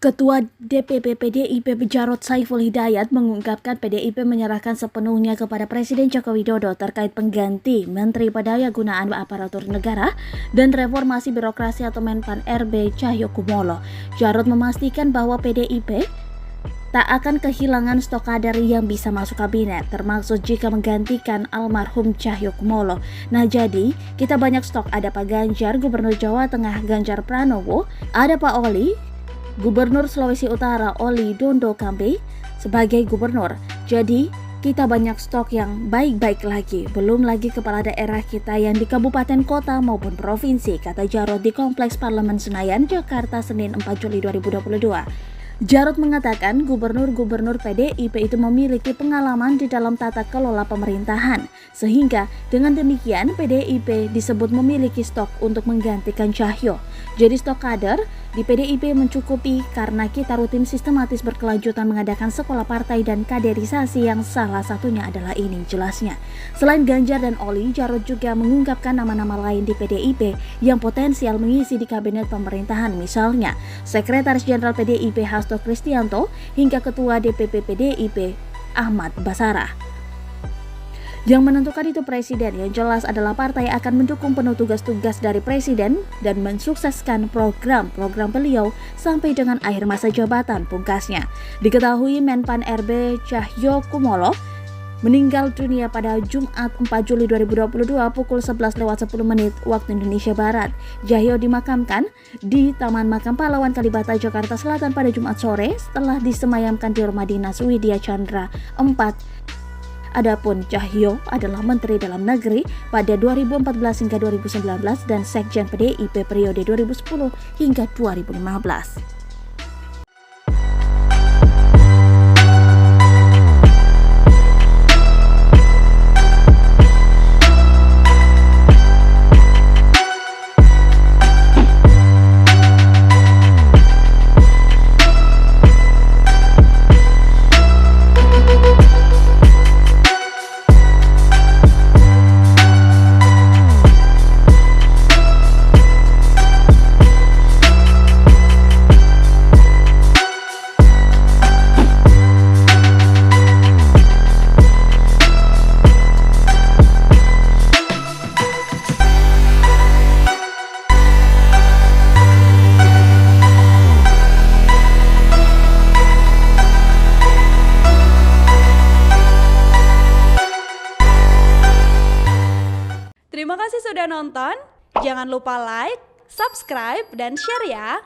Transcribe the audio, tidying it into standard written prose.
Ketua DPP PDIP Jarod Saiful Hidayat mengungkapkan PDIP menyerahkan sepenuhnya kepada Presiden Joko Widodo terkait pengganti Menteri Pendayagunaan Aparatur Negara dan Reformasi Birokrasi atau Menpan RB Cahyokumolo. Jarod memastikan bahwa PDIP tak akan kehilangan stok kader yang bisa masuk kabinet, termasuk jika menggantikan almarhum Cahyokumolo. Nah jadi, kita banyak stok, ada Pak Ganjar, Gubernur Jawa Tengah Ganjar Pranowo, ada Pak Oli, Gubernur Sulawesi Utara Oli Dondo Kambe sebagai gubernur. Jadi kita banyak stok yang baik-baik lagi. Belum lagi kepala daerah kita yang di kabupaten kota maupun provinsi, kata Jarod di Kompleks Parlemen Senayan, Jakarta, Senin 4 Juli 2022. Jarod mengatakan gubernur-gubernur PDIP itu memiliki pengalaman di dalam tata kelola pemerintahan, sehingga dengan demikian PDIP disebut memiliki stok untuk menggantikan Cahyo. Jadi stok kader di PDIP mencukupi karena kita rutin sistematis berkelanjutan mengadakan sekolah partai dan kaderisasi yang salah satunya adalah ini, jelasnya. Selain Ganjar dan Oli, Jarod juga mengungkapkan nama-nama lain di PDIP yang potensial mengisi di kabinet pemerintahan, misalnya Sekretaris Jenderal PDIP Hasto Kristianto hingga Ketua DPP PDIP Ahmad Basarah. Yang menentukan itu presiden, yang jelas adalah partai akan mendukung penuh tugas-tugas dari presiden dan mensukseskan program-program beliau sampai dengan akhir masa jabatan, pungkasnya. Diketahui Menpan RB Cahyokumolo meninggal dunia pada Jumat 4 Juli 2022 pukul 11:10 waktu Indonesia Barat. Cahyo dimakamkan di Taman Makam Pahlawan Kalibata, Jakarta Selatan pada Jumat sore setelah disemayamkan di Rumah Dinas Widya Chandra 4. Adapun Cahyo adalah Menteri Dalam Negeri pada 2014 hingga 2019 dan Sekjen PDIP periode 2010 hingga 2015. Terima kasih sudah nonton. Jangan lupa like, subscribe, dan share ya.